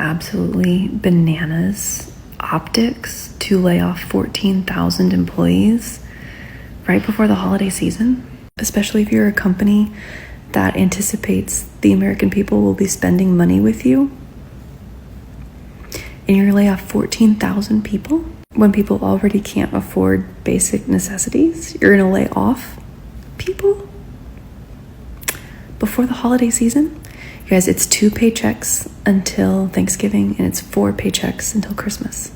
absolutely bananas optics to lay off 14,000 employees right before the holiday season, especially if you're a company that anticipates the American people will be spending money with you. And you're gonna lay off 14,000 people when people already can't afford basic necessities. You're gonna lay off people before the holiday season. You guys, it's 2 paychecks until Thanksgiving and it's 4 paychecks until Christmas.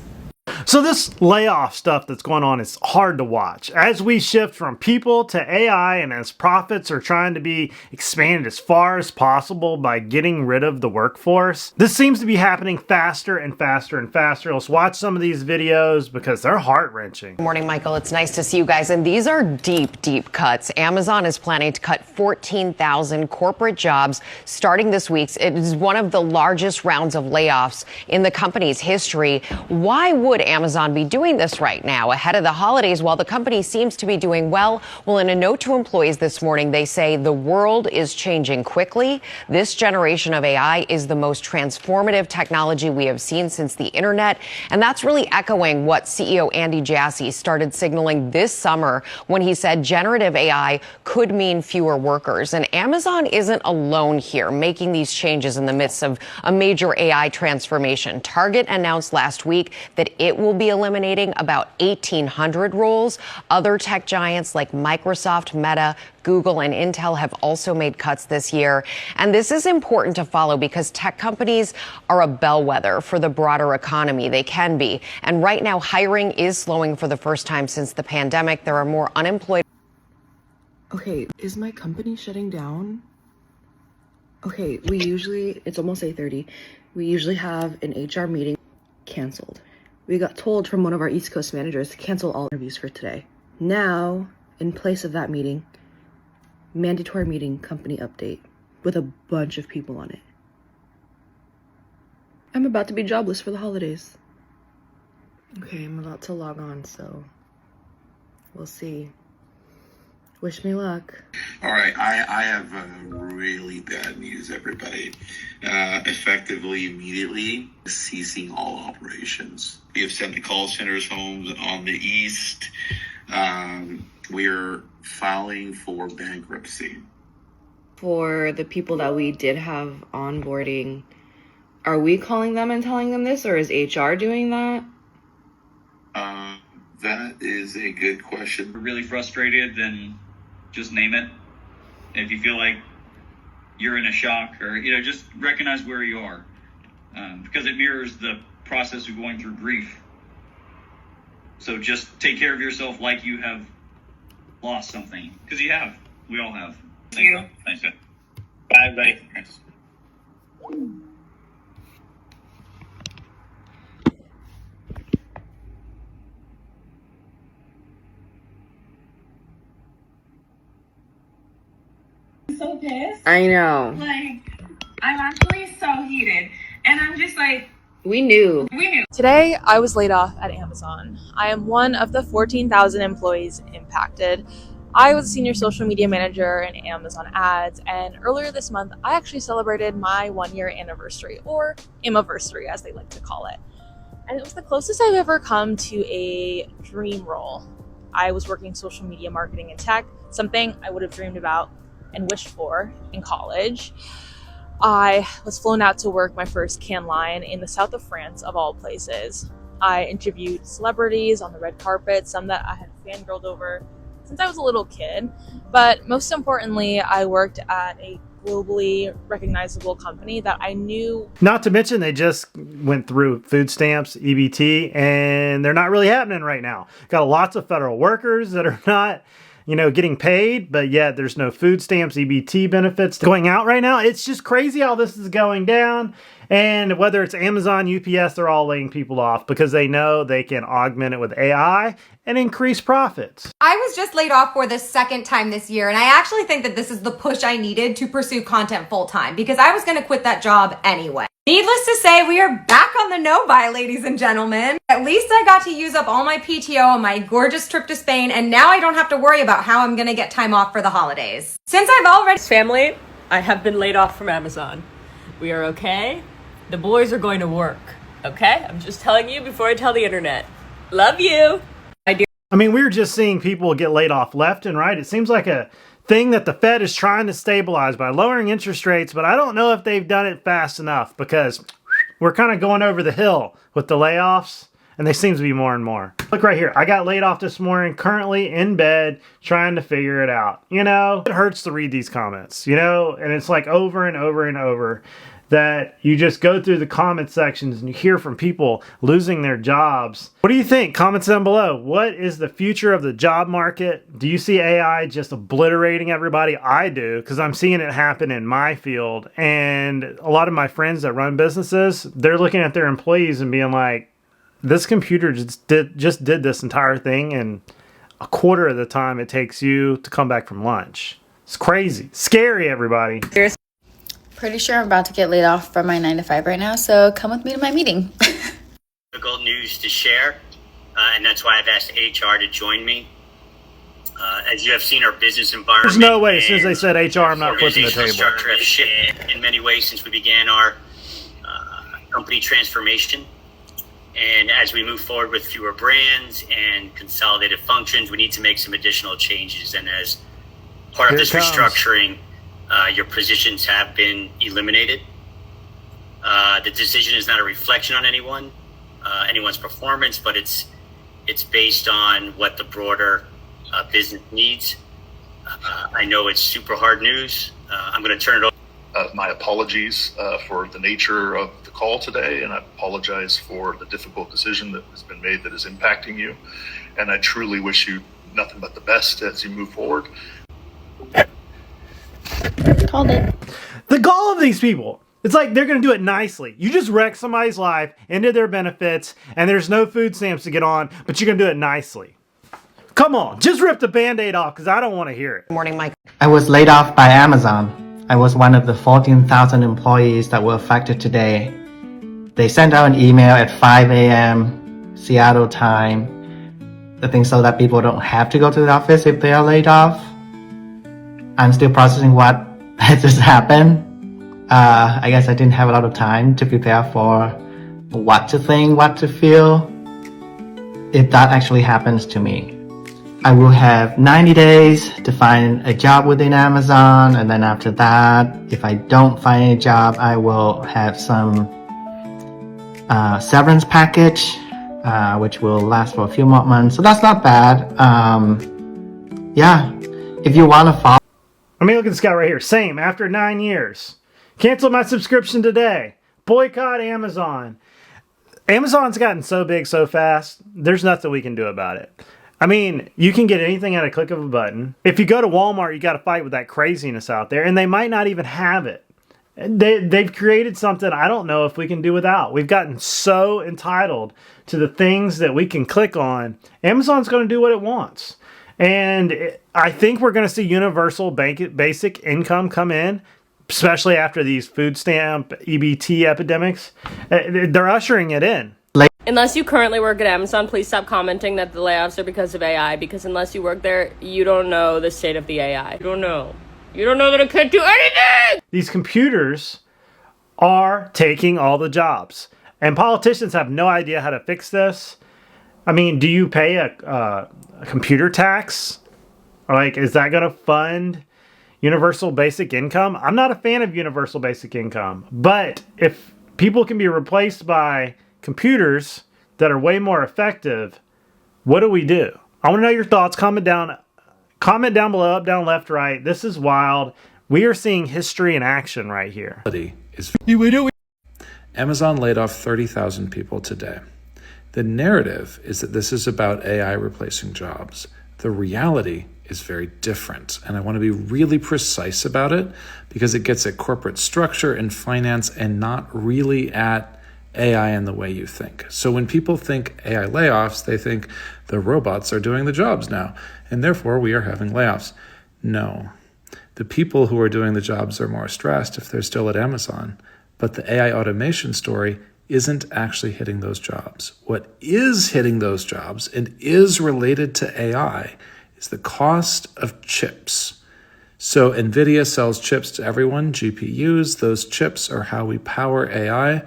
So this layoff stuff that's going on is hard to watch as we shift from people to AI, and as profits are trying to be expanded as far as possible by getting rid of the workforce. This seems to be happening faster and faster and faster. Let's watch some of these videos because they're heart-wrenching. Good morning, Michael. It's nice to see you guys. And these are deep, deep cuts. Amazon is planning to cut 14,000 corporate jobs starting this week. It is one of the largest rounds of layoffs in the company's history. Why would Amazon be doing this right now ahead of the holidays while the company seems to be doing well? Well, in a note to employees this morning, they say the world is changing quickly. This generation of AI is the most transformative technology we have seen since the internet. And that's really echoing what CEO Andy Jassy started signaling this summer when he said generative AI could mean fewer workers. And Amazon isn't alone here making these changes in the midst of a major AI transformation. Target announced last week that it will be eliminating about 1,800 roles. Other tech giants like Microsoft, Meta, Google, and Intel have also made cuts this year. And this is important to follow because tech companies are a bellwether for the broader economy. They can be. And right now, hiring is slowing for the first time since the pandemic. There are more unemployed. Okay, is my company shutting down? Okay, it's almost 8:30. We usually have an HR meeting. Canceled. We got told from one of our East Coast managers to cancel all interviews for today. Now, in place of that meeting, mandatory meeting company update with a bunch of people on it. I'm about to be jobless for the holidays. Okay, I'm about to log on, so we'll see. Wish me luck. All right, I have really bad news, everybody. Effectively, immediately, ceasing all operations. We have sent the call centers home on the east. We're filing for bankruptcy. For the people that we did have onboarding, are we calling them and telling them this, or is HR doing that? That is a good question. We're really frustrated, then just name it. If you feel like you're in a shock or, just recognize where you are. Because it mirrors the process of going through grief. So just take care of yourself like you have lost something. Because you have. We all have. Thank you. Thanks, guys. Bye, buddy. Thanks. So pissed. I know. Like, I'm actually so heated. And I'm just like, We knew. Today, I was laid off at Amazon. I am one of the 14,000 employees impacted. I was a senior social media manager in Amazon ads, and earlier this month, I actually celebrated my 1-year anniversary, or Imiversary as they like to call it. And it was the closest I've ever come to a dream role. I was working social media marketing and tech, something I would have dreamed about and wished for in college. I was flown out to work my first can line in the south of France, of all places. I interviewed celebrities on the red carpet, some that I had fangirled over since I was a little kid. But most importantly, I worked at a globally recognizable company that I knew. Not to mention they just went through food stamps, EBT, and they're not really happening right now. Got lots of federal workers that are not getting paid, but yet there's no food stamps, EBT benefits going out right now. It's just crazy how this is going down. And whether it's Amazon, UPS, they're all laying people off because they know they can augment it with AI and increase profits. I was just laid off for the second time this year, and I actually think that this is the push I needed to pursue content full time because I was going to quit that job anyway. Needless to say, we are back on the no-buy, ladies and gentlemen. At least I got to use up all my PTO on my gorgeous trip to Spain, and now I don't have to worry about how I'm going to get time off for the holidays. Since I've already... Family, I have been laid off from Amazon. We are okay. The boys are going to work, okay? I'm just telling you before I tell the internet. Love you. I mean, we're just seeing people get laid off left and right. It seems like a thing that the Fed is trying to stabilize by lowering interest rates, but I don't know if they've done it fast enough because we're kind of going over the hill with the layoffs, and they seem to be more and more. Look right here. I got laid off this morning, currently in bed, trying to figure it out. You know, it hurts to read these comments, you know, and it's like over and over and over that you just go through the comment sections and you hear from people losing their jobs. What do you think? Comments down below. What is the future of the job market? Do you see AI just obliterating everybody? I do, because I'm seeing it happen in my field. And a lot of my friends that run businesses, they're looking at their employees and being like, this computer just did this entire thing in a quarter of the time it takes you to come back from lunch. It's crazy. Scary, everybody. Pretty sure I'm about to get laid off from my 9 to 5 right now, so come with me to my meeting. Difficult news to share, and that's why I've asked HR to join me. As you have seen, our business environment. There's no way. As soon as they said HR, I'm not flipping the table. Structure has shifted in many ways since we began our company transformation. And as we move forward with fewer brands and consolidated functions, we need to make some additional changes. And as part of this restructuring, your positions have been eliminated. The decision is not a reflection on anyone's performance, but it's based on what the broader business needs. I know it's super hard news. I'm going to turn it over. My apologies for the nature of the call today, and I apologize for the difficult decision that has been made that is impacting you. And I truly wish you nothing but the best as you move forward. Called it. The gall of these people. It's like they're going to do it nicely. You just wreck somebody's life, ended their benefits, and there's no food stamps to get on, but you're going to do it nicely. Come on, just rip the Band-Aid off because I don't want to hear it. Morning, Mike. I was laid off by Amazon. I was one of the 14,000 employees that were affected today. They sent out an email at 5 a.m. Seattle time. I think so that people don't have to go to the office if they are laid off. I'm still processing what has just happened. I guess I didn't have a lot of time to prepare for what to think, what to feel if that actually happens to me. I will have 90 days to find a job within Amazon, and then after that, if I don't find any job, I will have some severance package, which will last for a few more months. So that's not bad. Yeah, if you want to follow. I mean, look at this guy right here. Same, after 9 years. Cancel my subscription today. Boycott Amazon. Amazon's gotten so big so fast, there's nothing we can do about it. I mean, you can get anything at a click of a button. If you go to Walmart, you got to fight with that craziness out there, and they might not even have it. They've created something I don't know if we can do without. We've gotten so entitled to the things that we can click on. Amazon's going to do what it wants. And I think we're going to see universal basic income come in, especially after these food stamp, EBT epidemics. They're ushering it in. Unless you currently work at Amazon, please stop commenting that the layoffs are because of AI, because unless you work there, you don't know the state of the AI. You don't know. You don't know that it can't do anything! These computers are taking all the jobs. And politicians have no idea how to fix this. I mean, do you pay a computer tax? Like, is that going to fund universal basic income? I'm not a fan of universal basic income. But if people can be replaced by computers that are way more effective, what do we do? I want to know your thoughts. Comment down below, up, down, left, right. This is wild. We are seeing history in action right here. Amazon laid off 30,000 people today. The narrative is that this is about AI replacing jobs. The reality is very different, and I want to be really precise about it because it gets at corporate structure and finance and not really at AI in the way you think. So when people think AI layoffs, they think the robots are doing the jobs now, and therefore we are having layoffs. No. The people who are doing the jobs are more stressed if they're still at Amazon, but the AI automation story isn't actually hitting those jobs. What is hitting those jobs and is related to AI is the cost of chips. So NVIDIA sells chips to everyone, GPUs. Those chips are how we power AI.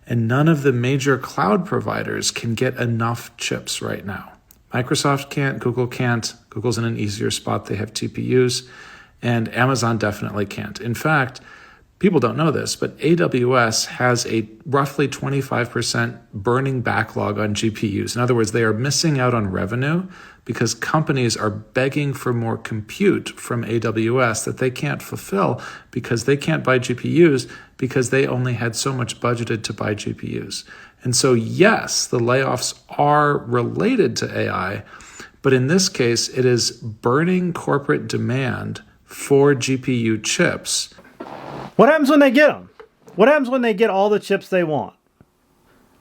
And none of the major cloud providers can get enough chips right now. Microsoft can't, Google can't. Google's in an easier spot. They have TPUs. And Amazon definitely can't. In fact, people don't know this, but AWS has a roughly 25% burning backlog on GPUs. In other words, they are missing out on revenue because companies are begging for more compute from AWS that they can't fulfill because they can't buy GPUs because they only had so much budgeted to buy GPUs. And so, yes, the layoffs are related to AI, but in this case, it is burning corporate demand for GPU chips. What happens when they get them? What happens when they get all the chips they want?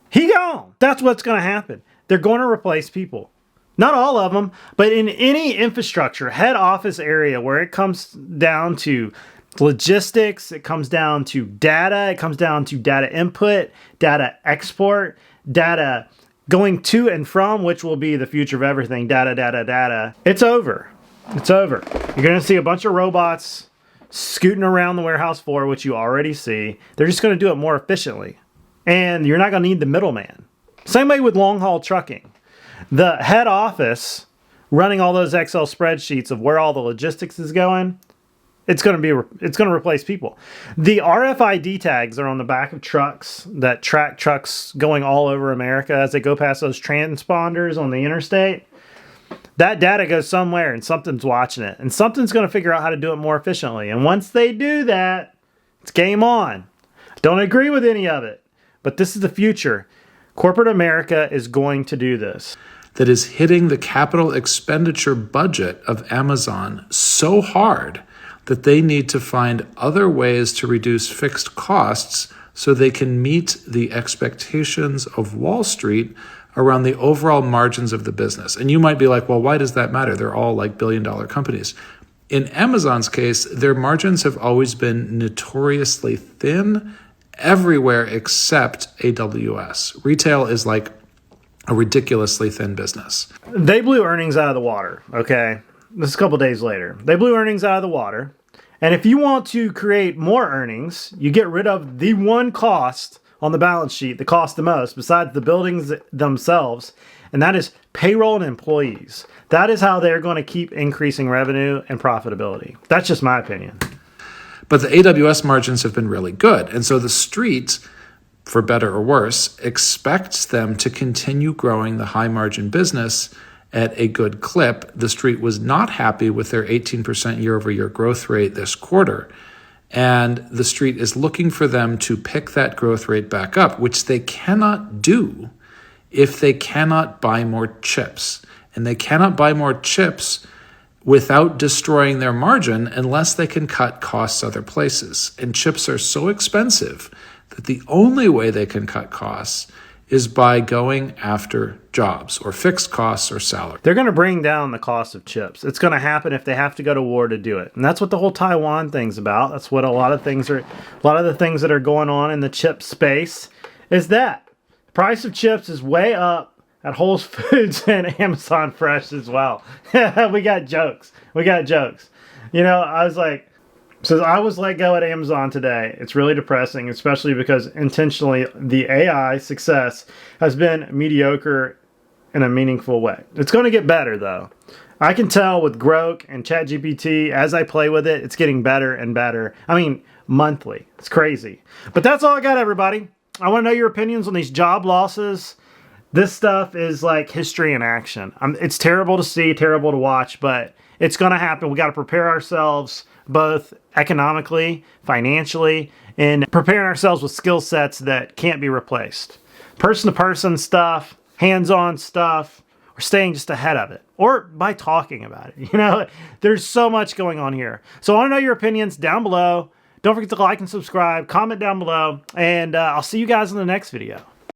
He gone. That's what's going to happen. They're going to replace people. Not all of them, but in any infrastructure, head office area where it comes down to logistics, it comes down to data, it comes down to data input, data export, data going to and from, which will be the future of everything, data. It's over. It's over. You're going to see a bunch of robots scooting around the warehouse floor, which you already see. They're just going to do it more efficiently. And you're not going to need the middleman. Same way with long haul trucking. The head office running all those Excel spreadsheets of where all the logistics is going, it's going to replace people. The RFID tags are on the back of trucks that track trucks going all over America as they go past those transponders on the interstate. That data goes somewhere and something's watching it. And something's going to figure out how to do it more efficiently. And once they do that, it's game on. Don't agree with any of it. But this is the future. Corporate America is going to do this. That is hitting the capital expenditure budget of Amazon so hard that they need to find other ways to reduce fixed costs so they can meet the expectations of Wall Street around the overall margins of the business. And you might be like, well, why does that matter? They're all like billion-dollar companies. In Amazon's case, their margins have always been notoriously thin everywhere except AWS. Retail is like a ridiculously thin business. They blew earnings out of the water, okay? This is a couple days later. They blew earnings out of the water. And if you want to create more earnings, you get rid of the one cost on the balance sheet that costs the most, besides the buildings themselves, and that is payroll and employees. That is how they're going to keep increasing revenue and profitability. That's just my opinion. But the AWS margins have been really good. And so the street, for better or worse, expects them to continue growing the high margin business at a good clip. The street was not happy with their 18% year over year growth rate this quarter. And the street is looking for them to pick that growth rate back up, which they cannot do if they cannot buy more chips. And they cannot buy more chips without destroying their margin unless they can cut costs other places. And chips are so expensive that the only way they can cut costs is by going after jobs or fixed costs or salary. They're going to bring down the cost of chips. It's going to happen if they have to go to war to do it. And that's what the whole Taiwan thing's about. That's what a lot of the things that are going on in the chip space is that. The price of chips is way up at Whole Foods and Amazon Fresh as well. We got jokes. You know, I was like, so I was let go at Amazon today. It's really depressing, especially because intentionally the AI success has been mediocre in a meaningful way. It's going to get better though. I can tell with Grok and ChatGPT, as I play with it, it's getting better and better. I mean, monthly. It's crazy. But that's all I got, everybody. I want to know your opinions on these job losses. This stuff is like history in action. It's terrible to see, terrible to watch, but it's going to happen. We got to prepare ourselves both economically, financially, and preparing ourselves with skill sets that can't be replaced. Person-to-person stuff, hands-on stuff, or staying just ahead of it, or by talking about it. You know, there's so much going on here. So I want to know your opinions down below. Don't forget to like and subscribe, comment down below, and I'll see you guys in the next video.